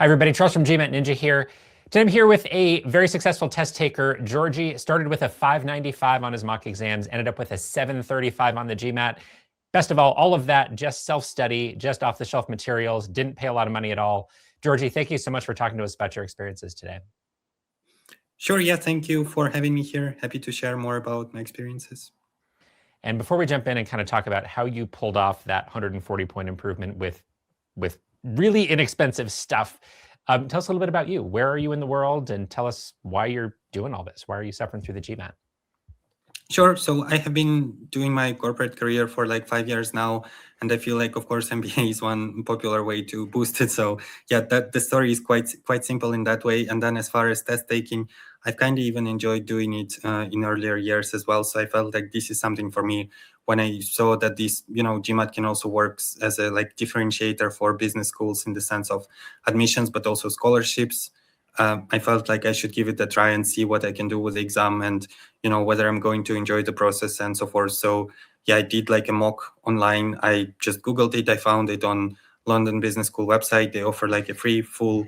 Hi, everybody. Charles from GMAT Ninja here. Today I'm here with a very successful test taker, Georgy. Started with a 595 on his mock exams, ended up with a 735 on the GMAT. Best of all of that just self-study, just off-the-shelf materials, didn't pay a lot of money at all. Georgy, thank you so much for talking to us about your experiences today. Sure, yeah, thank you for having me here. Happy to share more about my experiences. And before we jump in and kind of talk about how you pulled off that 140-point improvement with really inexpensive stuff, tell us a little bit about you. Where are you in the world? And tell us why you're doing all this. Why are you suffering through the GMAT? Sure. So I have been doing my corporate career for like 5 years now, and I feel like, of course, MBA is one popular way to boost it. So yeah, that the story is quite simple in that way. And then as far as test taking, I've kind of even enjoyed doing it in earlier years as well. So I felt like this is something for me. When I saw that this, GMAT can also work as a like differentiator for business schools in the sense of admissions, but also scholarships. I felt like I should give it a try and see what I can do with the exam and, whether I'm going to enjoy the process and so forth. So yeah, I did like a mock online. I just Googled it. I found it on London Business School website. They offer like a free full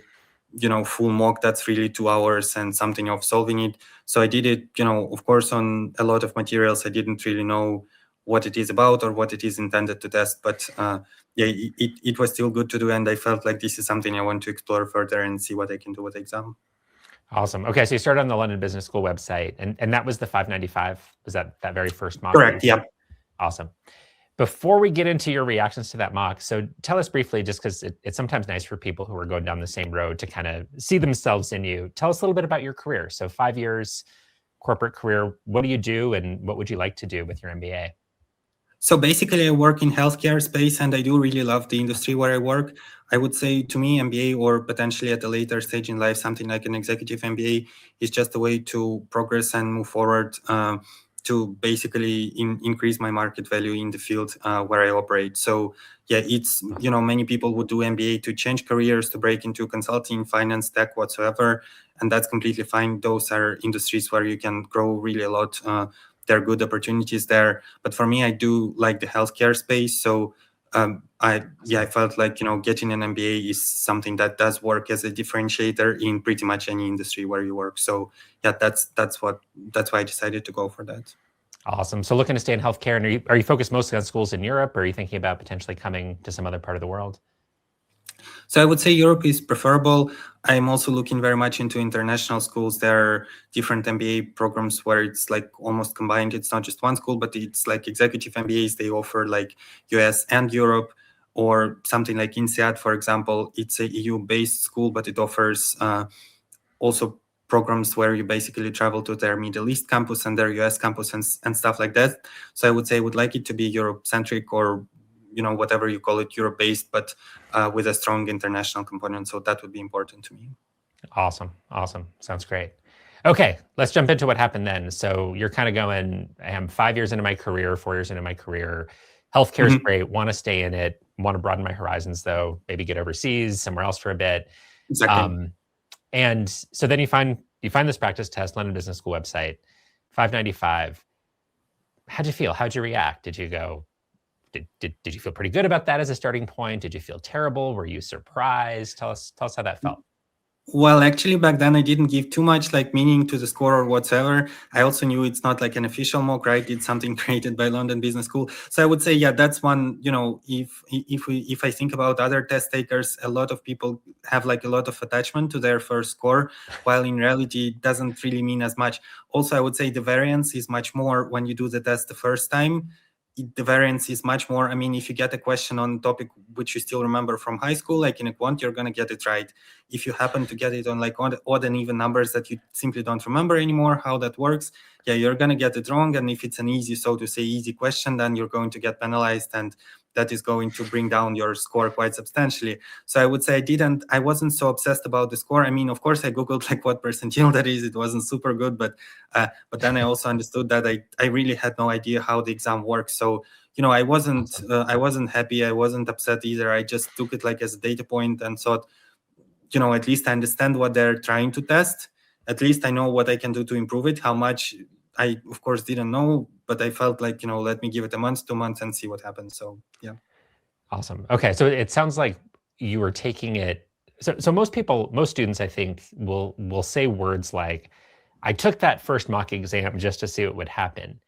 mock that's really 2 hours and something of solving it. So I did it, of course, on a lot of materials. I didn't really know what it is about or what it is intended to test, but yeah, it was still good to do. And I felt like this is something I want to explore further and see what I can do with the exam. Awesome. Okay, so you started on the London Business School website, and that was the 595? Was that very first mock? Correct, yeah. Awesome. Before we get into your reactions to that mock, so tell us briefly, just because it's sometimes nice for people who are going down the same road to kind of see themselves in you. Tell us a little bit about your career. So 5 years, corporate career, what do you do and what would you like to do with your MBA? So basically, I work in healthcare space, and I do really love the industry where I work. I would say to me, MBA, or potentially at a later stage in life, something like an executive MBA, is just a way to progress and move forward to basically increase my market value in the field where I operate. So yeah, it's, many people would do MBA to change careers, to break into consulting, finance, tech, whatsoever. And that's completely fine. Those are industries where you can grow really a lot. There are good opportunities there. But for me, I do like the healthcare space. So I felt like, getting an MBA is something that does work as a differentiator in pretty much any industry where you work. So yeah, that's why I decided to go for that. Awesome. So looking to stay in healthcare, and are you focused mostly on schools in Europe, or are you thinking about potentially coming to some other part of the world? So I would say Europe is preferable. I'm also looking very much into international schools. There are different MBA programs where it's like almost combined. It's not just one school, but it's like executive MBAs. They offer like US and Europe, or something like INSEAD, for example. It's a EU-based school, but it offers also programs where you basically travel to their Middle East campus and their US campus and stuff like that. So I would say I would like it to be Europe-centric, or whatever you call it, Europe-based, but with a strong international component. So that would be important to me. Awesome. Sounds great. Okay, let's jump into what happened then. So you're kind of going, I'm 5 years into my career, 4 years into my career. Healthcare is great, want to stay in it, want to broaden my horizons though, maybe get overseas, somewhere else for a bit. Exactly. And so then you find this practice test, London Business School website, 595. How'd you feel? How'd you react? Did you go, did you feel pretty good about that as a starting point? Did you feel terrible? Were you surprised? Tell us how that felt. Well, actually, back then I didn't give too much like meaning to the score or whatsoever. I also knew it's not like an official mock, right? It's something created by London Business School. So I would say, yeah, that's one. If I think about other test takers, a lot of people have like a lot of attachment to their first score, while in reality it doesn't really mean as much. Also, I would say the variance is much more when you do the test the first time. The variance is much more. I mean, if you get a question on a topic which you still remember from high school, like in a quant, you're going to get it right. If you happen to get it on like odd and even numbers that you simply don't remember anymore how that works, yeah, you're going to get it wrong. And if it's an easy, so to say, easy question, then you're going to get penalized, and that is going to bring down your score quite substantially. So I would say I wasn't so obsessed about the score. I mean, of course, I Googled like what percentile that is. It wasn't super good, but then I also understood that I really had no idea how the exam works. So, I wasn't happy. I wasn't upset either. I just took it like as a data point and thought, at least I understand what they're trying to test. At least I know what I can do to improve it. How much, I, of course, didn't know, but I felt like, let me give it a month, 2 months, and see what happens. So, yeah. Awesome. Okay, so it sounds like you were taking it So most students, I think, will say words like, I took that first mock exam just to see what would happen.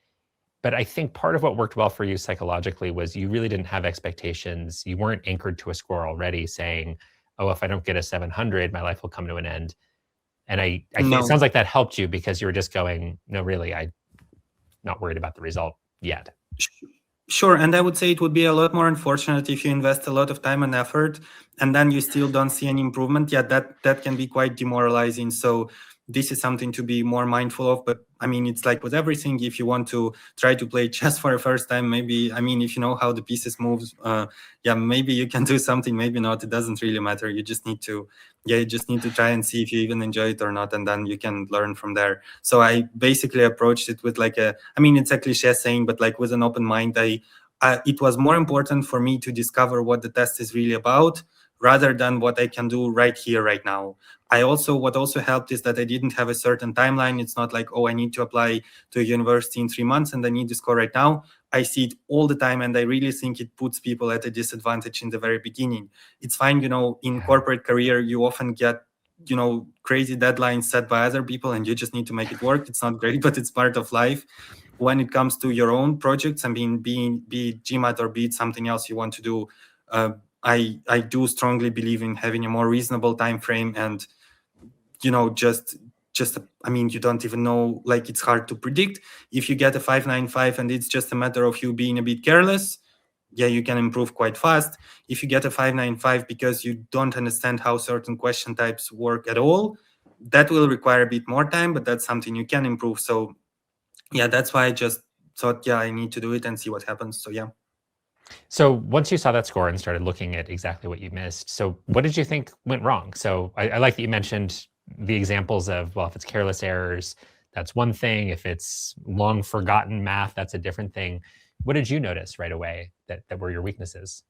But I think part of what worked well for you psychologically was you really didn't have expectations. You weren't anchored to a score already saying, oh, if I don't get a 700, my life will come to an end. And I think it No. sounds like that helped you because you were just going, no, really, I'm not worried about the result yet. Sure, and I would say it would be a lot more unfortunate if you invest a lot of time and effort and then you still don't see any improvement. Yeah, that can be quite demoralizing. So this is something to be more mindful of. But I mean, it's like with everything, if you want to try to play chess for the first time, maybe, I mean, if you know how the pieces move, yeah, maybe you can do something, maybe not. It doesn't really matter. You just need to try and see if you even enjoy it or not, and then you can learn from there. So I basically approached it with like I mean, it's a cliche saying, but like with an open mind. It was more important for me to discover what the test is really about rather than what I can do right here, right now. What also helped is that I didn't have a certain timeline. It's not like, oh, I need to apply to a university in 3 months and I need to score right now. I see it all the time, and I really think it puts people at a disadvantage in the very beginning. It's fine, in corporate career, you often get crazy deadlines set by other people and you just need to make it work. It's not great, but it's part of life. When it comes to your own projects, I mean, be it GMAT or be it something else you want to do, I do strongly believe in having a more reasonable time frame, and I mean, you don't even know, like, it's hard to predict. If you get a 595 and it's just a matter of you being a bit careless, yeah, you can improve quite fast. If you get a 595 because you don't understand how certain question types work at all, that will require a bit more time, but that's something you can improve. So yeah, that's why I just thought, yeah, I need to do it and see what happens. So yeah. So once you saw that score and started looking at exactly what you missed, so what did you think went wrong? So I like that you mentioned the examples of, well, if it's careless errors, that's one thing. If it's long forgotten math, that's a different thing. What did you notice right away that were your weaknesses?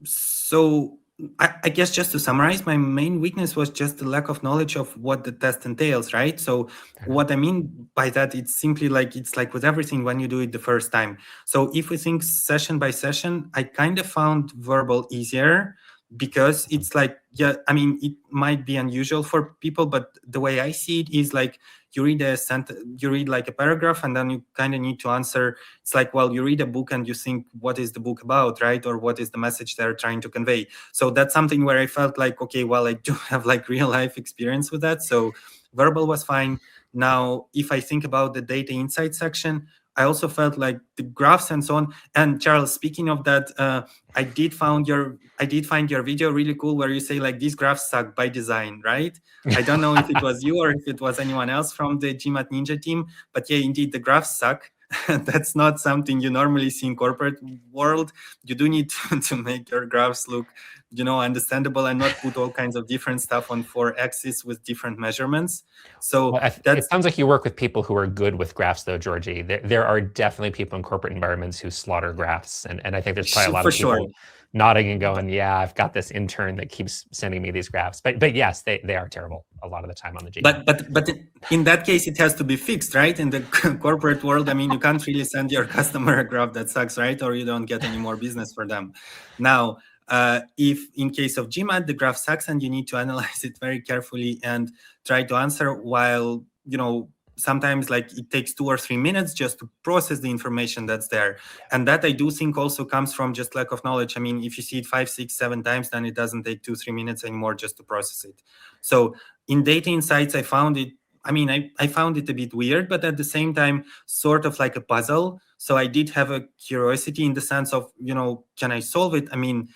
So I guess just to summarize, my main weakness was just the lack of knowledge of what the test entails, right? So what I mean by that, it's like with everything when you do it the first time. So if we think session by session, I kind of found verbal easier because it's like, yeah, I mean, it might be unusual for people, but the way I see it is like you read like a paragraph and then you kind of need to answer. It's like, well, you read a book and you think, what is the book about, right? Or what is the message they're trying to convey? So that's something where I felt like, okay, well, I do have like real life experience with that. So verbal was fine. Now, if I think about the data insight section, I also felt like the graphs and so on. And Charles, speaking of that, I did find your video really cool, where you say like these graphs suck by design, right? I don't know if it was you or if it was anyone else from the GMAT Ninja team, but yeah, indeed, the graphs suck. That's not something you normally see in corporate world. You do need to make your graphs look, understandable, and not put all kinds of different stuff on 4 axes with different measurements. So Well, it sounds like you work with people who are good with graphs, though, Georgie. There are definitely people in corporate environments who slaughter graphs, and I think there's probably a lot for of people sure. nodding and going, "Yeah, I've got this intern that keeps sending me these graphs." But yes, they are terrible a lot of the time on the G. But in that case, it has to be fixed, right? In the corporate world, I mean, you can't really send your customer a graph that sucks, right? Or you don't get any more business for them. Now, if in case of GMAT, the graph sucks and you need to analyze it very carefully and try to answer, while, sometimes like it takes 2 or 3 minutes just to process the information that's there. And that I do think also comes from just lack of knowledge. I mean, if you see it 5, 6, 7 times, then it doesn't take 2, 3 minutes anymore just to process it. So in data insights, I found it, I found it a bit weird, but at the same time, sort of like a puzzle. So I did have a curiosity in the sense of, can I solve it? I mean,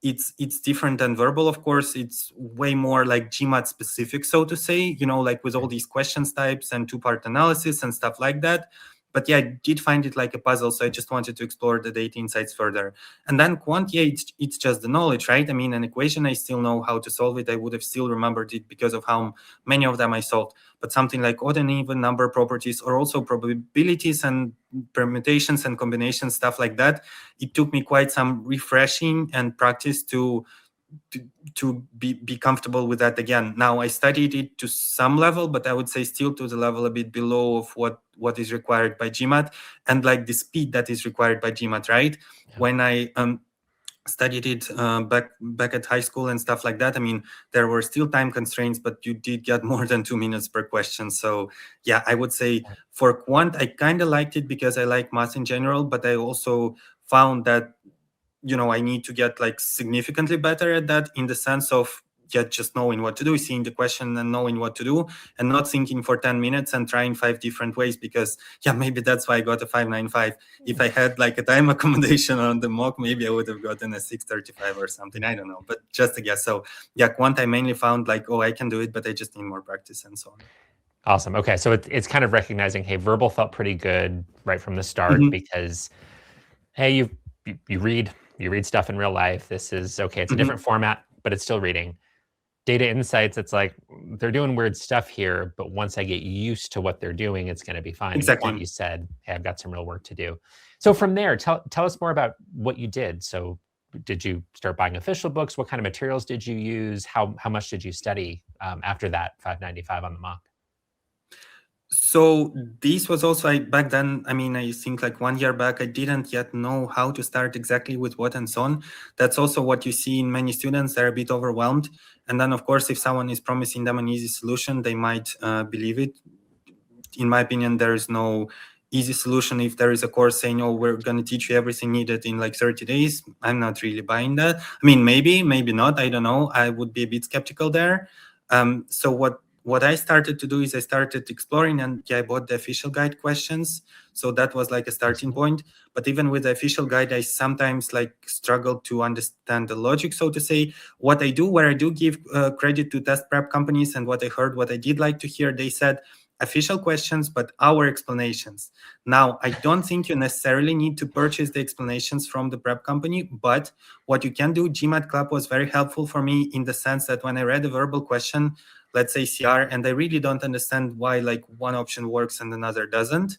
it's different than verbal, of course. It's way more like GMAT specific, so to say, like with all these questions types and 2-part analysis and stuff like that. But yeah, I did find it like a puzzle, so I just wanted to explore the data insights further. And then quant, yeah, it's just the knowledge, right? I mean, an equation, I still know how to solve it. I would have still remembered it because of how many of them I solved. But something like odd and even number properties, or also probabilities and permutations and combinations, stuff like that, it took me quite some refreshing and practice to be comfortable with that again. Now, I studied it to some level, but I would say still to the level a bit below of what is required by GMAT, and like the speed that is required by GMAT, right? Yeah. studied it back at high school and stuff like that. I mean, there were still time constraints, but you did get more than 2 minutes per question. So yeah, I would say for quant, I kind of liked it because I like math in general, but I also found that, I need to get like significantly better at that, in the sense of just knowing what to do, seeing the question and knowing what to do, and not thinking for 10 minutes and trying 5 different ways, because maybe that's why I got a 595. If I had like a time accommodation on the mock, maybe I would have gotten a 635 or something. I don't know, but just a guess. So yeah, quant, I mainly found like, I can do it, but I just need more practice and so on. Awesome. Okay, so it's kind of recognizing, hey, verbal felt pretty good right from the start because, hey, you read stuff in real life. This is okay. It's a different format, but it's still reading. Data insights, it's like they're doing weird stuff here, but once I get used to what they're doing, it's going to be fine. Exactly. And quant, you said, hey, I've got some real work to do. So from there, tell us more about what you did. So did you start buying official books? What kind of materials did you use? How much did you study after that 595 on the mock? So this was also back then. I mean, I think like 1 year back, I didn't yet know how to start exactly with what and so on. That's also what you see in many students. They're a bit overwhelmed. And then, of course, if someone is promising them an easy solution, they might believe it. In my opinion, there is no easy solution. If there is a course saying, we're going to teach you everything needed in like 30 days, I'm not really buying that. I mean, maybe not. I don't know. I would be a bit skeptical there. So what I started to do is I started exploring, and I bought the official guide questions. So that was like a starting point. But even with the official guide, I sometimes like struggle to understand the logic, so to say. What I do, where I do give credit to test prep companies, and what I did like to hear, they said, official questions, but our explanations. Now, I don't think you necessarily need to purchase the explanations from the prep company, but what you can do, GMAT Club was very helpful for me in the sense that when I read a verbal question, let's say CR, and I really don't understand why like one option works and another doesn't,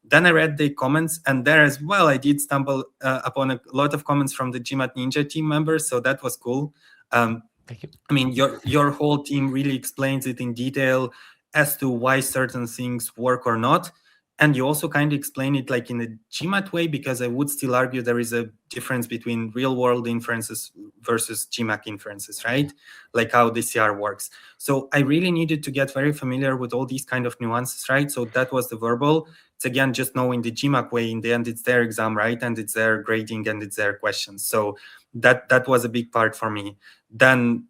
then I read the comments, and there as well, I did stumble upon a lot of comments from the GMAT Ninja team members, so that was cool. Thank you. I mean, your whole team really explains it in detail as to why certain things work or not. And you also kind of explain it like in a GMAT way, because I would still argue there is a difference between real world inferences versus GMAT inferences, right? Like how the CR works. So I really needed to get very familiar with all these kind of nuances, right? So that was the verbal. It's again, just knowing the GMAT way. In the end, it's their exam, right? And it's their grading and it's their questions. So that was a big part for me. Then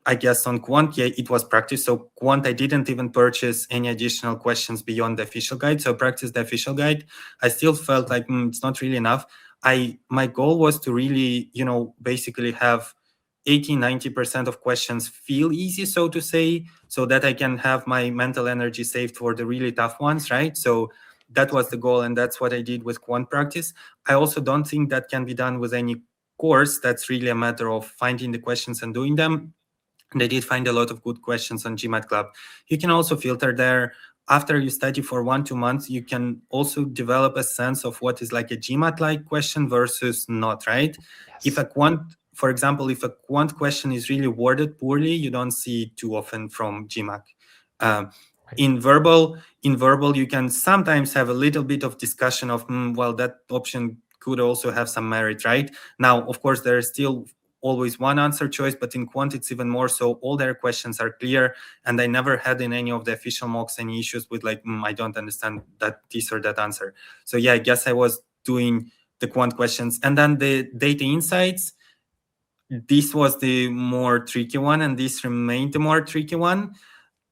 I guess on quant, it was practice. So quant, I didn't even purchase any additional questions beyond the official guide. So I practiced the official guide. I still felt like it's not really enough. My goal was to really, basically have 80-90% of questions feel easy, so to say, so that I can have my mental energy saved for the really tough ones, right? So that was the goal, and that's what I did with quant practice. I also don't think that can be done with any course. That's really a matter of finding the questions and doing them. And I did find a lot of good questions on GMAT Club. You can also filter there. After you study for 1-2 months, you can also develop a sense of what is like a GMAT-like question versus not, right? Yes. If a quant, for example, if a quant question is really worded poorly, you don't see it too often from GMAT. In verbal, you can sometimes have a little bit of discussion of, well, that option could also have some merit, right? Now, of course, there is still always one answer choice, but in quant it's even more so. All their questions are clear, and I never had in any of the official mocks any issues with like, I don't understand that this or that answer. So yeah, I guess I was doing the quant questions. And then the data insights, this was the more tricky one, and this remained the more tricky one.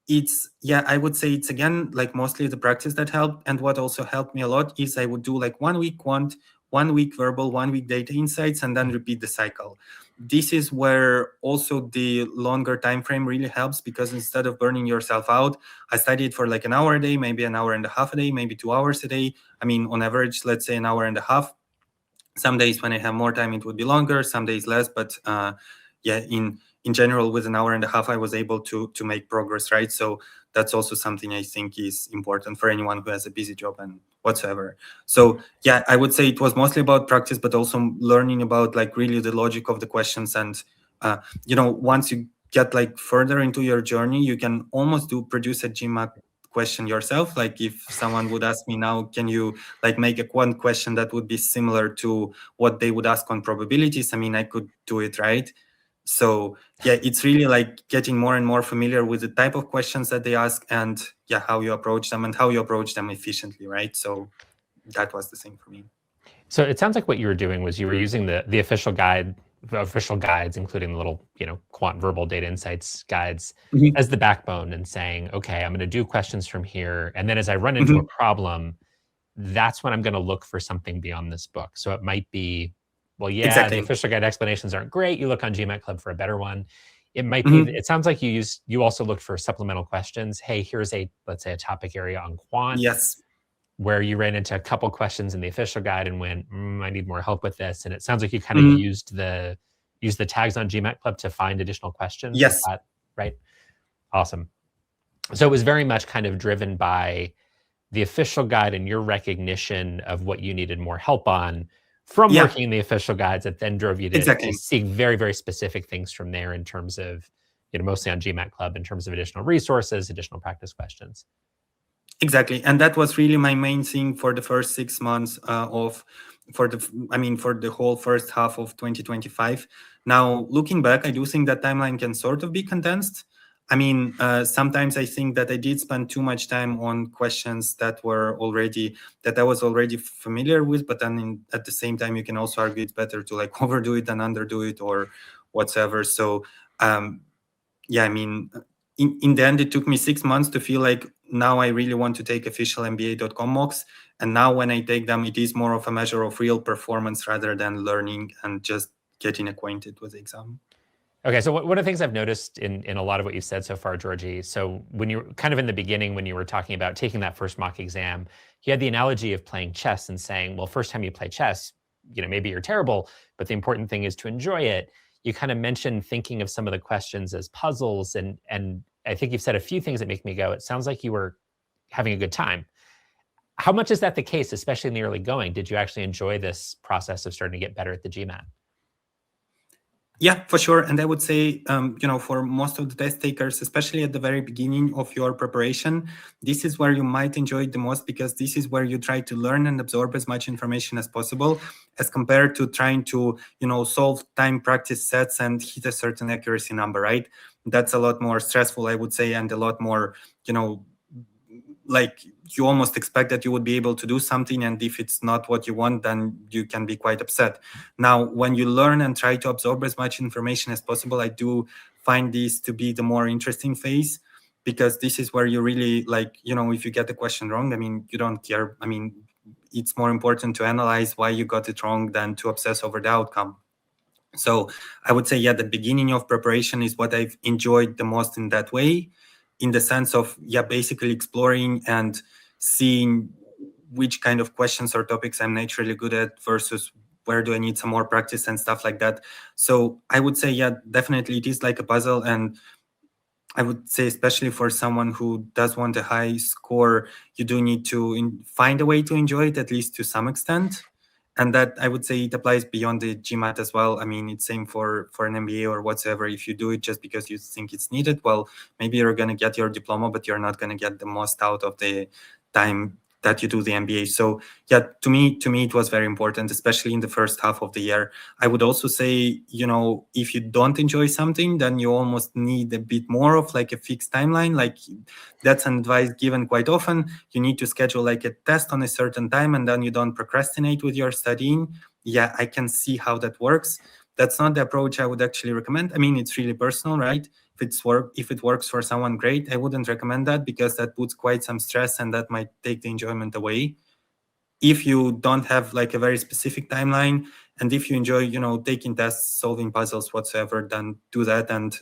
I would say it's again like mostly the practice that helped. And what also helped me a lot is I would do like 1 week quant, 1 week verbal, 1 week data insights, and then repeat the cycle. This is where also the longer time frame really helps, because instead of burning yourself out, I studied for like an hour a day, maybe an hour and a half a day, maybe 2 hours a day. I mean, on average, let's say an hour and a half. Some days when I have more time, it would be longer, some days less. But in general, with an hour and a half, I was able to make progress, right? So that's also something I think is important for anyone who has a busy job and whatsoever. So yeah, I would say it was mostly about practice, but also learning about like really the logic of the questions. And once you get like further into your journey, you can almost produce a GMAT question yourself. Like if someone would ask me now, can you like make a one question that would be similar to what they would ask on probabilities? I mean, I could do it, right? So yeah, it's really like getting more and more familiar with the type of questions that they ask, and yeah, how you approach them and how you approach them efficiently, right? So that was the thing for me. So it sounds like what you were doing was you were using the official guides, including the little, quant verbal data insights guides Mhm. as the backbone, and saying, okay, I'm going to do questions from here. And then as I run into a Mhm. problem, that's when I'm going to look for something beyond this book. So it might be, well, yeah, the Exactly. official guide explanations aren't great. You look on GMAT Club for a better one. It might be, Mhm. it sounds like you also looked for supplemental questions. Hey, here's let's say a topic area on quant, Yes. where you ran into a couple questions in the official guide and went, I need more help with this. And it sounds like you kind of Mhm. used the tags on GMAT Club to find additional questions. Is Yes. that right? Awesome. So it was very much kind of driven by the official guide and your recognition of what you needed more help on from Yeah. working in the official guides, that then drove you to Exactly. seek very, very specific things from there in terms of, mostly on GMAT Club, in terms of additional resources, additional practice questions. Exactly, and that was really my main thing for the first 6 months for the whole first half of 2025. Now, looking back, I do think that timeline can sort of be condensed. I mean, sometimes I think that I did spend too much time on questions that I was already familiar with, but then at the same time, you can also argue it's better to like overdo it than underdo it or whatsoever. So, yeah, I mean, in the end, it took me 6 months to feel like now I really want to take official MBA.com mocks. And now when I take them, it is more of a measure of real performance rather than learning and just getting acquainted with the exam. Okay, so one of the things I've noticed in a lot of what you've said so far, Georgy, so when you were kind of in the beginning, when you were talking about taking that first mock exam, you had the analogy of playing chess and saying, well, first time you play chess, maybe you're terrible, but the important thing is to enjoy it. You kind of mentioned thinking of some of the questions as puzzles, and I think you've said a few things that make me go, it sounds like you were having a good time. How much is that the case, especially in the early going? Did you actually enjoy this process of starting to get better at the GMAT? Yeah, for sure. And I would say, for most of the test takers, especially at the very beginning of your preparation, this is where you might enjoy it the most, because this is where you try to learn and absorb as much information as possible, as compared to trying to, solve time practice sets and hit a certain accuracy number, right? That's a lot more stressful, I would say, and a lot more, like you almost expect that you would be able to do something, and if it's not what you want, then you can be quite upset. Now, when you learn and try to absorb as much information as possible, I do find this to be the more interesting phase, because this is where you really, like, if you get the question wrong, I mean, you don't care. I mean, it's more important to analyze why you got it wrong than to obsess over the outcome. So I would say, yeah, the beginning of preparation is what I've enjoyed the most in that way, in the sense of, yeah, basically exploring and seeing which kind of questions or topics I'm naturally good at versus where do I need some more practice and stuff like that. So I would say, yeah, definitely it is like a puzzle. And I would say, especially for someone who does want a high score, you do need to find a way to enjoy it, at least to some extent. And that, I would say, it applies beyond the GMAT as well. I mean, it's same for an MBA or whatsoever. If you do it just because you think it's needed, well, maybe you're going to get your diploma, but you're not going to get the most out of the time that you do the MBA. So yeah, to me, it was very important, especially in the first half of the year. I would also say, if you don't enjoy something, then you almost need a bit more of like a fixed timeline. Like that's an advice given quite often. You need to schedule like a test on a certain time, and then you don't procrastinate with your studying. Yeah, I can see how that works. That's not the approach I would actually recommend. I mean, it's really personal, right? If it works for someone, great. I wouldn't recommend that, because that puts quite some stress and that might take the enjoyment away. If you don't have like a very specific timeline, and if you enjoy, taking tests, solving puzzles, whatsoever, then do that. And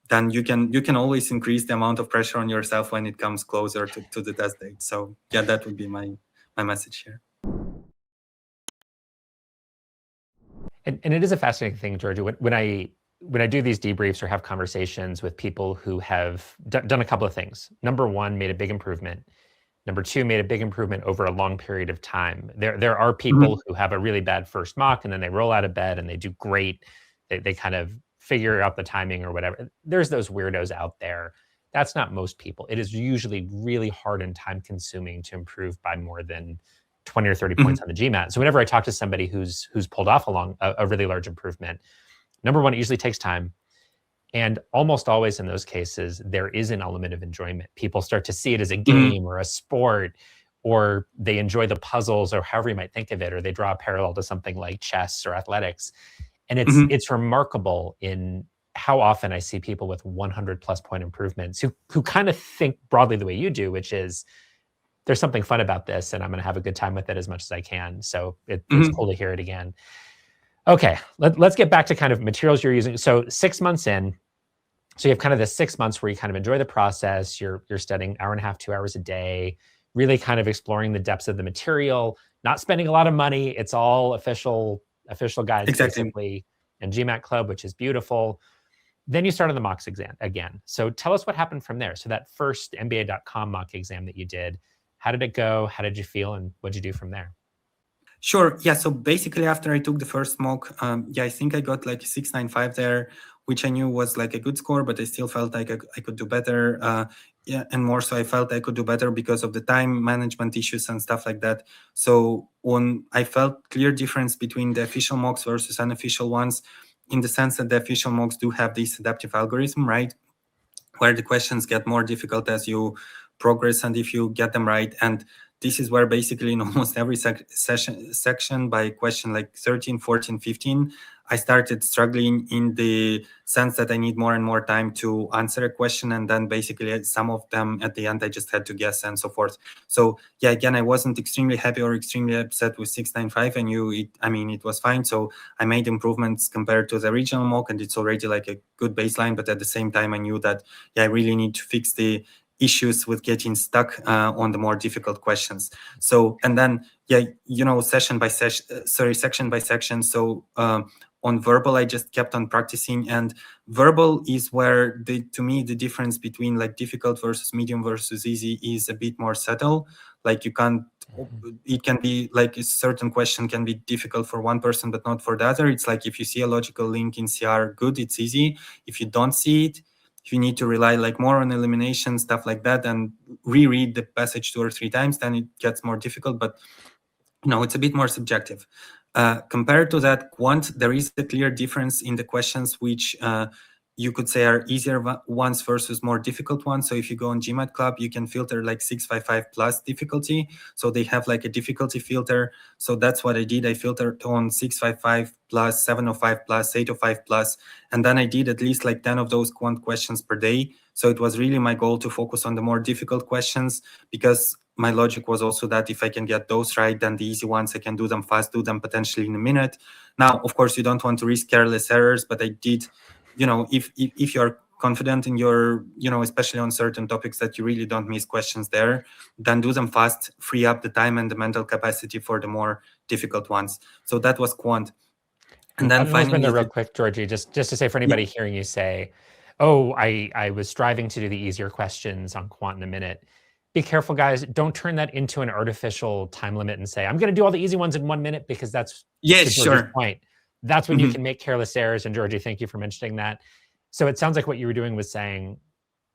then you can always increase the amount of pressure on yourself when it comes closer to the test date. So yeah, that would be my message here. And it is a fascinating thing, Georgia. When I do these debriefs or have conversations with people who have done a couple of things. Number one, made a big improvement. Number two, made a big improvement over a long period of time. There are people Mhm. who have a really bad first mock, and then they roll out of bed and they do great. They kind of figure out the timing or whatever. There's those weirdos out there That's not most people. It is usually really hard and time consuming to improve by more than 20 or 30 points on the GMAT. So whenever I talk to somebody who's pulled off along a really large improvement, number one, it usually takes time. And almost always in those cases, there is an element of enjoyment. People start to see it as a game or a sport, or they enjoy the puzzles, or however you might think of it, or they draw a parallel to something like chess or athletics. And it's remarkable in how often I see people with 100 plus point improvements who kind of think broadly the way you do, which is there's something fun about this and I'm going to have a good time with it as much as I can. So it's cool to hear it again. Okay, let's get back to kind of materials you're using. So 6 months in, so you have kind of the 6 months where you kind of enjoy the process. You're studying hour and a half, 2 hours a day, really kind of exploring the depths of the material, not spending a lot of money. It's all official guides basically, and GMAT Club, which is beautiful. Then you started the mocks exam again. So tell us what happened from there. So that first MBA.com mock exam that you did, how did it go? How did you feel? And what did you do from there? Sure. Yeah. So basically, after I took the first mock, I think I got like 695 there, which I knew was like a good score, but I still felt like I could do better. And more so, I felt I could do better because of the time management issues and stuff like that. So when I felt clear difference between the official mocks versus unofficial ones, in the sense that the official mocks do have this adaptive algorithm, right, where the questions get more difficult as you progress and if you get them right. And this is where basically in almost every section by question like 13, 14, 15, I started struggling in the sense that I need more and more time to answer a question. And then basically some of them at the end, I just had to guess and so forth. So yeah, again, I wasn't extremely happy or extremely upset with 695. I knew it, it was fine. So I made improvements compared to the original mock and it's already like a good baseline. But at the same time, I knew that, I really need to fix the issues with getting stuck on the more difficult questions. So, and then, section by section. So on verbal, I just kept on practicing, and verbal is where to me, the difference between like difficult versus medium versus easy is a bit more subtle. Like it can be like a certain question can be difficult for one person, but not for the other. It's like if you see a logical link in CR, good, it's easy. If you don't see it, if you need to rely like more on elimination, stuff like that, and reread the passage 2 or 3 times, then it gets more difficult. But it's a bit more subjective. Compared to that quant, there is a clear difference in the questions which you could say are easier ones versus more difficult ones. So if you go on GMAT Club, you can filter like 655 plus difficulty. So they have like a difficulty filter. So that's what I did. I filtered on 655 plus, 705 plus, 805 plus. And then I did at least like 10 of those quant questions per day. So it was really my goal to focus on the more difficult questions, because my logic was also that if I can get those right, then the easy ones, I can do them fast, do them potentially in a minute. Now, of course, you don't want to risk careless errors, but I did, if you're confident in your, especially on certain topics that you really don't miss questions there, then do them fast, free up the time and the mental capacity for the more difficult ones. So that was quant. And then finally, real quick, Georgy, just to say for anybody hearing you say, oh, I was striving to do the easier questions on quant in a minute. Be careful, guys. Don't turn that into an artificial time limit and say, I'm going to do all the easy ones in 1 minute, because that's Georgy's point. That's when you can make careless errors. And Georgy, thank you for mentioning that. So it sounds like what you were doing was saying,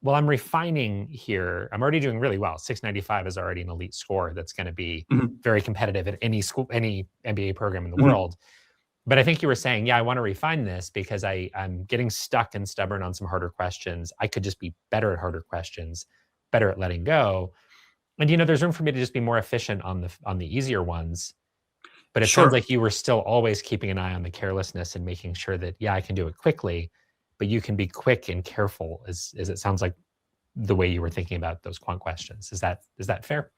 well, I'm refining here. I'm already doing really well. 695 is already an elite score that's going to be very competitive at any school, any MBA program in the world. But I think you were saying, I want to refine this because I'm getting stuck and stubborn on some harder questions. I could just be better at harder questions, better at letting go. And, there's room for me to just be more efficient on the easier ones. But it sounds like you were still always keeping an eye on the carelessness and making sure that, I can do it quickly, but you can be quick and careful, as it sounds like the way you were thinking about those quant questions. Is that fair?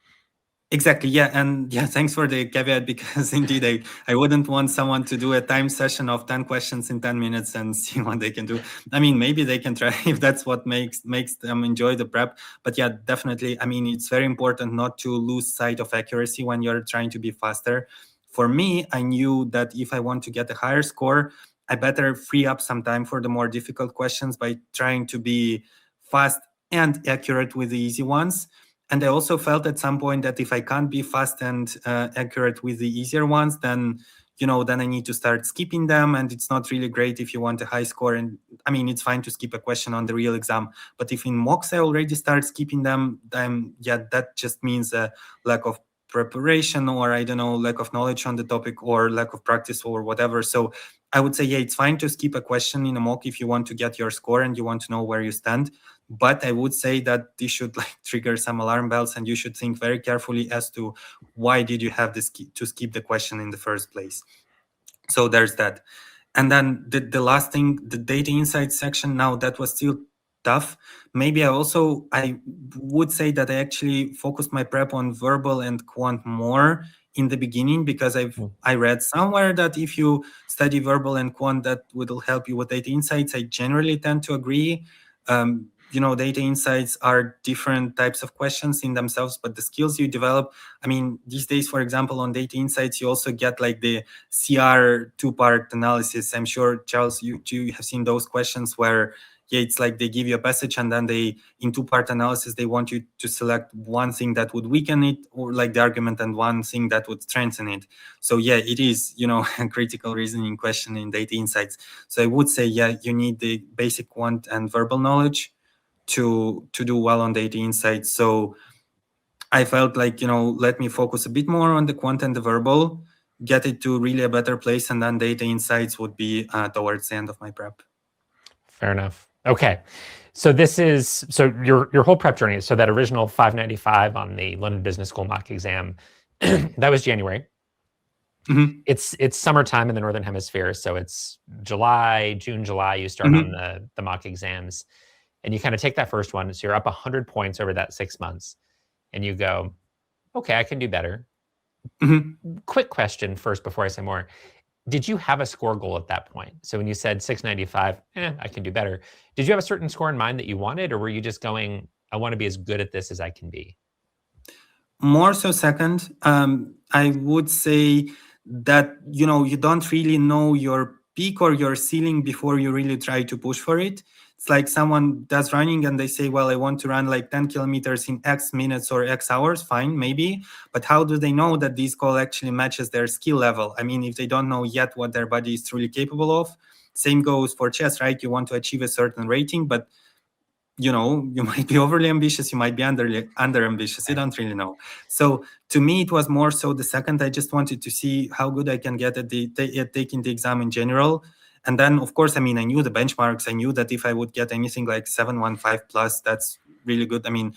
Exactly. Yeah. And thanks for the caveat, because indeed, I wouldn't want someone to do a time session of 10 questions in 10 minutes and see what they can do. Maybe they can try if that's what makes them enjoy the prep. But definitely. It's very important not to lose sight of accuracy when you're trying to be faster. For me, I knew that if I want to get a higher score, I better free up some time for the more difficult questions by trying to be fast and accurate with the easy ones. And I also felt at some point that if I can't be fast and accurate with the easier ones, then then I need to start skipping them, and it's not really great if you want a high score. And I mean, it's fine to skip a question on the real exam, but if in mocks I already start skipping them, then that just means a lack of preparation, or I don't know, lack of knowledge on the topic, or lack of practice, or whatever. So I would say, it's fine to skip a question in a mock if you want to get your score and you want to know where you stand. But I would say that this should trigger some alarm bells, and you should think very carefully as to why did you have to skip the question in the first place. So there's that. And then the last thing, the data insights section, now that was still tough. Maybe I would say that I actually focused my prep on verbal and quant more in the beginning, because I read somewhere that if you study verbal and quant, that will help you with data insights. I generally tend to agree. Data insights are different types of questions in themselves, but the skills you develop, I mean, these days, for example, on data insights, you also get like the CR 2-part analysis. I'm sure, Charles, you have seen those questions where it's like they give you a passage, and then in 2-part analysis, they want you to select one thing that would weaken it, or like the argument, and one thing that would strengthen it. So it is, a critical reasoning question in data insights. So I would say, you need the basic quant and verbal knowledge to do well on data insights. So I felt like, let me focus a bit more on the quant and the verbal, get it to really a better place, and then data insights would be towards the end of my prep. Fair enough. Okay. So your whole prep journey, so that original 595 on the London Business School mock exam, that was January. Mm-hmm. It's summertime in the Northern Hemisphere. So it's June, July, you start on the mock exams, and you kind of take that first one. So you're up 100 points over that 6 months, and you go, okay, I can do better. Quick question first before I say more. Did you have a score goal at that point? So when you said 695, I can do better, did you have a certain score in mind that you wanted, or were you just going, I want to be as good at this as I can be? More so second. I would say that, you don't really know your peak or your ceiling before you really try to push for it. It's like someone does running and they say, well, I want to run like 10 kilometers in X minutes or X hours. Fine, maybe. But how do they know that this goal actually matches their skill level? I mean, if they don't know yet what their body is truly capable of, same goes for chess, right? You want to achieve a certain rating, but you might be overly ambitious, you might be under ambitious, you don't really know. So to me, it was more so the second. I just wanted to see how good I can get at taking the exam in general. And then, of course, I mean, I knew the benchmarks. I knew that if I would get anything like 715 plus, that's really good. I mean,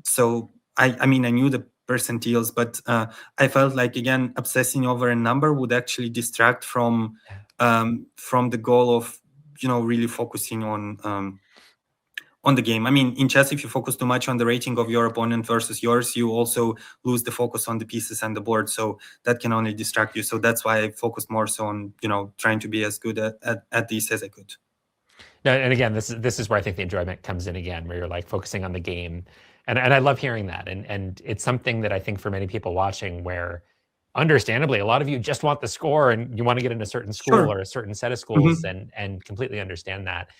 so I mean, I knew the percentiles, but I felt like, again, obsessing over a number would actually distract from the goal of, really focusing on the game. I mean, in chess, if you focus too much on the rating of your opponent versus yours, you also lose the focus on the pieces and the board. So that can only distract you. So that's why I focused more so on, trying to be as good at this as I could. No, and again, this is where I think the enjoyment comes in again, where you're like focusing on the game. And I love hearing that. And it's something that I think for many people watching, where understandably, a lot of you just want the score and you want to get in a certain school or a certain set of schools, and completely understand that.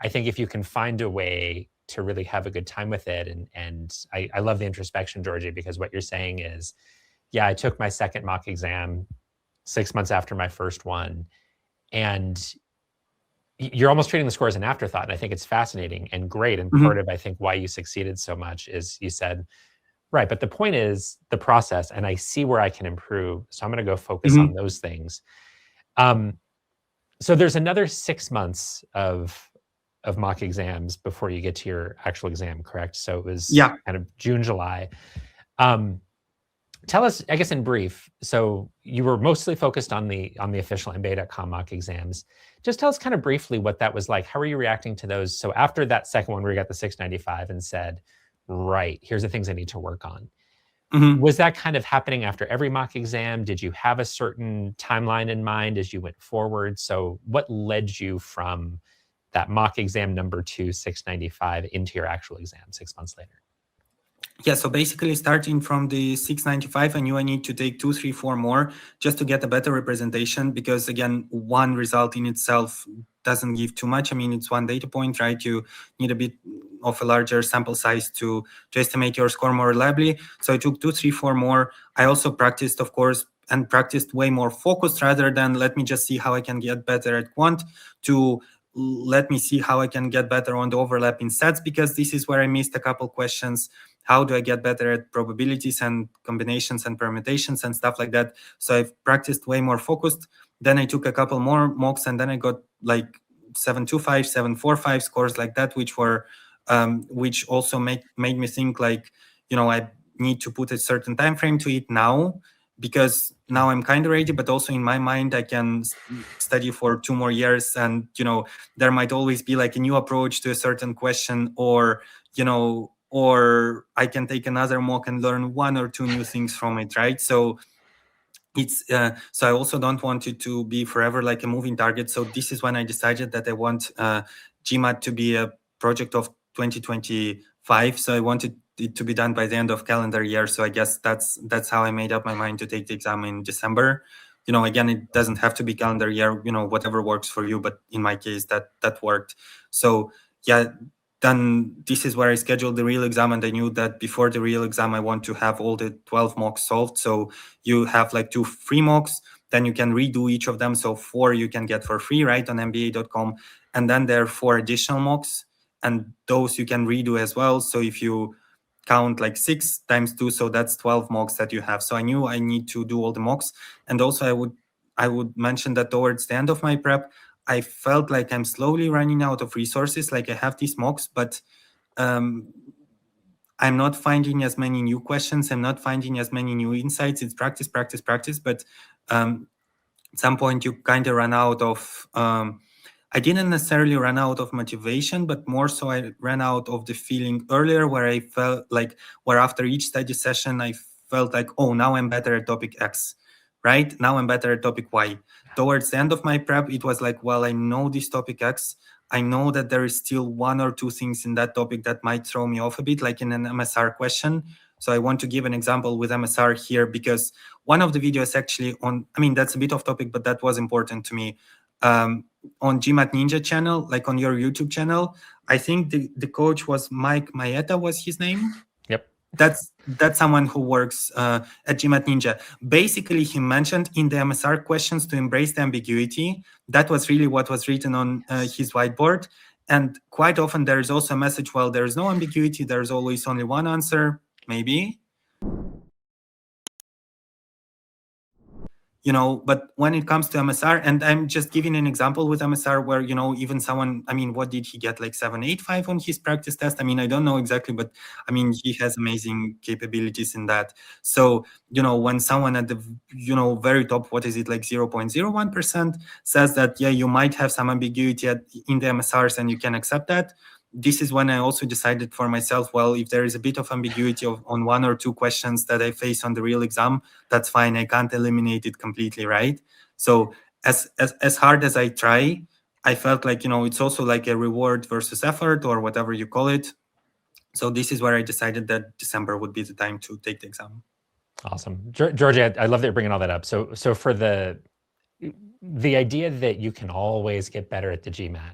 I think if you can find a way to really have a good time with it, and I love the introspection, Georgie, because what you're saying is, I took my second mock exam 6 months after my first one, and you're almost treating the score as an afterthought. And I think it's fascinating and great. And part of, I think, why you succeeded so much is you said, right, but the point is the process, and I see where I can improve. So I'm going to go focus on those things. So there's another 6 months of mock exams before you get to your actual exam, correct? So it was kind of June, July. Tell us, I guess in brief, so you were mostly focused on the official MBA.com mock exams. Just tell us kind of briefly what that was like. How were you reacting to those? So after that second one where you got the 695 and said, right, here's the things I need to work on. Was that kind of happening after every mock exam? Did you have a certain timeline in mind as you went forward? So what led you from that mock exam number 2, 695, into your actual exam 6 months later? Yeah, so basically starting from the 695, I knew I need to take 2, 3, 4 more just to get a better representation, because again, one result in itself doesn't give too much. I mean, it's one data point, right? You need a bit of a larger sample size to estimate your score more reliably. So I took 2, 3, 4 more. I also practiced, of course, and practiced way more focused rather than let me just see how I can get better at quant to let me see how I can get better on the overlapping sets, because this is where I missed a couple questions. How do I get better at probabilities and combinations and permutations and stuff like that? So I've practiced way more focused. Then I took a couple more mocks, and then I got like 725, 745 scores like that, which were which also made me think like, I need to put a certain time frame to it now, because now I'm kind of ready, but also in my mind I can study for 2 more years, and there might always be like a new approach to a certain question, or or I can take another mock and learn 1 or 2 new things from it, right? So it's so I also don't want it to be forever like a moving target. So this is when I decided that I want GMAT to be a project of 2025. So I wanted it to be done by the end of calendar year. So I guess that's how I made up my mind to take the exam in December. Again, it doesn't have to be calendar year, whatever works for you, but in my case that worked. So yeah, then this is where I scheduled the real exam, and I knew that before the real exam I want to have all the 12 mocks solved. So you have like 2 free mocks, then you can redo each of them. So 4 you can get for free, right, on mba.com. And then there are 4 additional mocks, and those you can redo as well. So if you count like 6 times 2, so that's 12 mocks that you have. So I knew I need to do all the mocks. And also I would mention that towards the end of my prep, I felt like I'm slowly running out of resources. Like I have these mocks, but I'm not finding as many new questions. I'm not finding as many new insights. It's practice, practice, practice. But at some point you kind of run out of, I didn't necessarily run out of motivation, but more so I ran out of the feeling earlier where I felt like, where after each study session, I felt like, oh, now I'm better at topic X, right? Now I'm better at topic Y. Towards the end of my prep, it was like, well, I know this topic X. I know that there is still 1 or 2 things in that topic that might throw me off a bit, like in an MSR question. So I want to give an example with MSR here, because one of the videos actually that's a bit off topic, but that was important to me. On GMAT Ninja channel, like on your YouTube channel, I think the coach was Mike Maeta was his name. Yep. That's someone who works at GMAT Ninja. Basically, he mentioned in the MSR questions to embrace the ambiguity. That was really what was written on his whiteboard. And quite often there is also a message, well, there is no ambiguity. There's always only one answer, maybe. But when it comes to MSR, and I'm just giving an example with MSR where, even someone, what did he get, like 785 on his practice test? I don't know exactly, but he has amazing capabilities in that. So, when someone at the, very top, what is it, like 0.01% says that, yeah, you might have some ambiguity in the MSRs and you can accept that. This is when I also decided for myself, well, if there is a bit of ambiguity on 1 or 2 questions that I face on the real exam, that's fine. I can't eliminate it completely, right? So as hard as I try, I felt like, it's also like a reward versus effort, or whatever you call it. So this is where I decided that December would be the time to take the exam. Awesome. Georgie, I love that you're bringing all that up. So for the idea that you can always get better at the GMAT,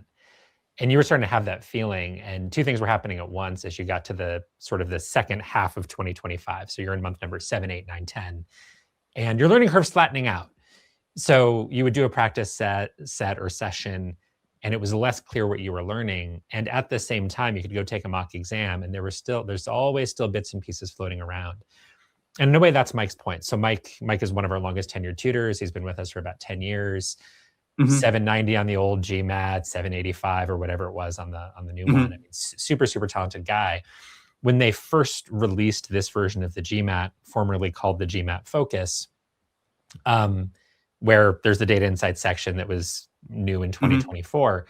and you were starting to have that feeling, and 2 things were happening at once as you got to the sort of the second half of 2025. So you're in month number 7, 8, 9, 10, and your learning curve's flattening out. So you would do a practice set or session, and it was less clear what you were learning. And at the same time, you could go take a mock exam, and there's always still bits and pieces floating around. And in a way, that's Mike's point. So Mike is one of our longest tenured tutors. He's been with us for about 10 years. 790 on the old GMAT, 785 or whatever it was on the new one. Super, super talented guy. When they first released this version of the GMAT, formerly called the GMAT Focus, where there's the data insights section that was new in 2024,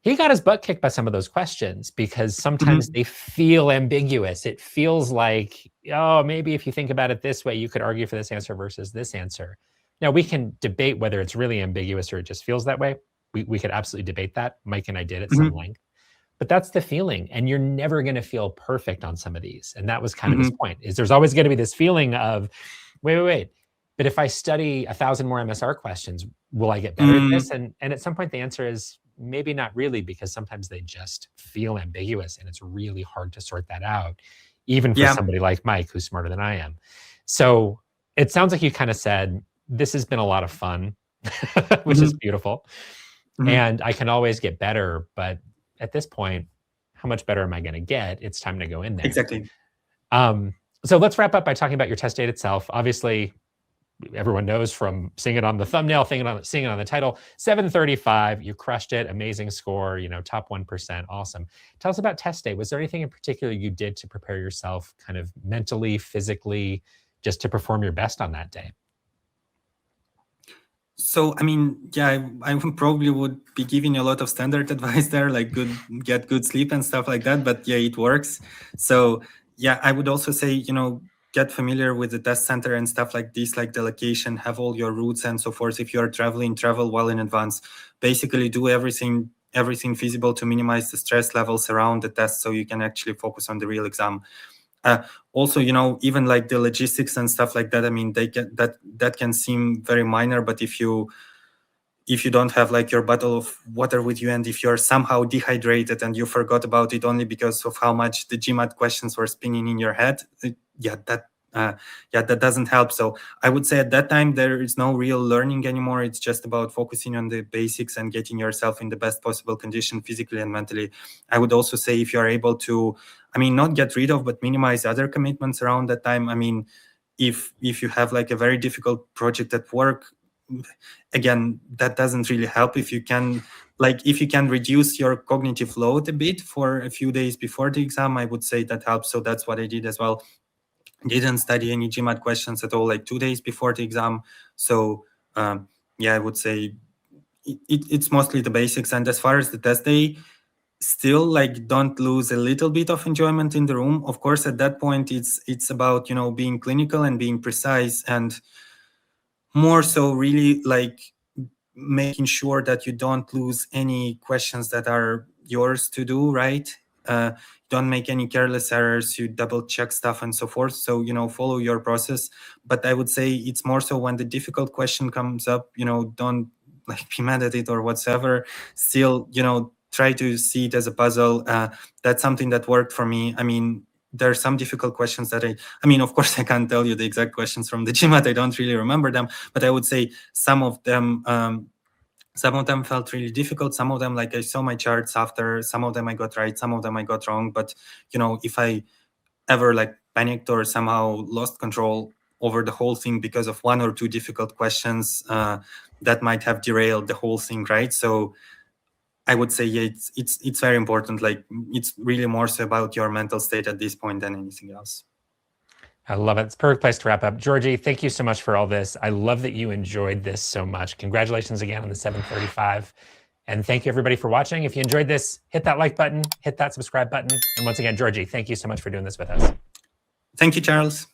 he got his butt kicked by some of those questions, because sometimes they feel ambiguous. It feels like, oh, maybe if you think about it this way, you could argue for this answer versus this answer. Now, we can debate whether it's really ambiguous or it just feels that way. We could absolutely debate that. Mike and I did at some length. But that's the feeling. And you're never going to feel perfect on some of these. And that was kind of his point, is there's always going to be this feeling of, wait. But if I study 1,000 more MSR questions, will I get better at this? And at some point, the answer is maybe not really, because sometimes they just feel ambiguous. And it's really hard to sort that out, even for somebody like Mike, who's smarter than I am. So It sounds like you kind of said, this has been a lot of fun, which is beautiful. And I can always get better, but at this point, how much better am I going to get? It's time to go in there. Exactly. So let's wrap up by talking about your test date itself. Obviously, everyone knows from seeing it on the thumbnail, seeing it on the title, 735, you crushed it, amazing score, top 1%, awesome. Tell us about test day. Was there anything in particular you did to prepare yourself kind of mentally, physically, just to perform your best on that day? So, I mean, yeah, I probably would be giving you a lot of standard advice there, like get good sleep and stuff like that. But yeah, it works. So yeah, I would also say, get familiar with the test center and stuff like this, like the location, have all your routes and so forth. If you're traveling, travel well in advance. Basically do everything feasible to minimize the stress levels around the test so you can actually focus on the real exam. Also, even like the logistics and stuff like that, I mean, that can seem very minor, but if you don't have like your bottle of water with you, and if you're somehow dehydrated and you forgot about it only because of how much the GMAT questions were spinning in your head, that doesn't help. So I would say at that time, there is no real learning anymore. It's just about focusing on the basics and getting yourself in the best possible condition physically and mentally. I would also say if you're able to, not get rid of, but minimize other commitments around that time. If you have like a very difficult project at work, again, that doesn't really help. If you can reduce your cognitive load a bit for a few days before the exam, I would say that helps. So that's what I did as well. Didn't study any GMAT questions at all, like 2 days before the exam. So I would say it's mostly the basics. And as far as the test day, still like don't lose a little bit of enjoyment in the room. Of course, at that point, it's about being clinical and being precise, and more so really like making sure that you don't lose any questions that are yours to do, right? Don't make any careless errors, you double check stuff and so forth. So, follow your process. But I would say it's more so when the difficult question comes up, don't like be mad at it or whatsoever. Still, try to see it as a puzzle. That's something that worked for me. There are some difficult questions that of course, I can't tell you the exact questions from the GMAT. I don't really remember them, but I would say some of them felt really difficult. Some of them, like I saw my charts after, some of them I got right, some of them I got wrong. But, if I ever like panicked or somehow lost control over the whole thing because of one or two difficult questions, that might have derailed the whole thing, right? So I would say, yeah, it's very important. Like it's really more so about your mental state at this point than anything else. I love it. It's a perfect place to wrap up. Georgy, thank you so much for all this. I love that you enjoyed this so much. Congratulations again on the 735. And thank you everybody for watching. If you enjoyed this, hit that like button, hit that subscribe button. And once again, Georgy, thank you so much for doing this with us. Thank you, Charles.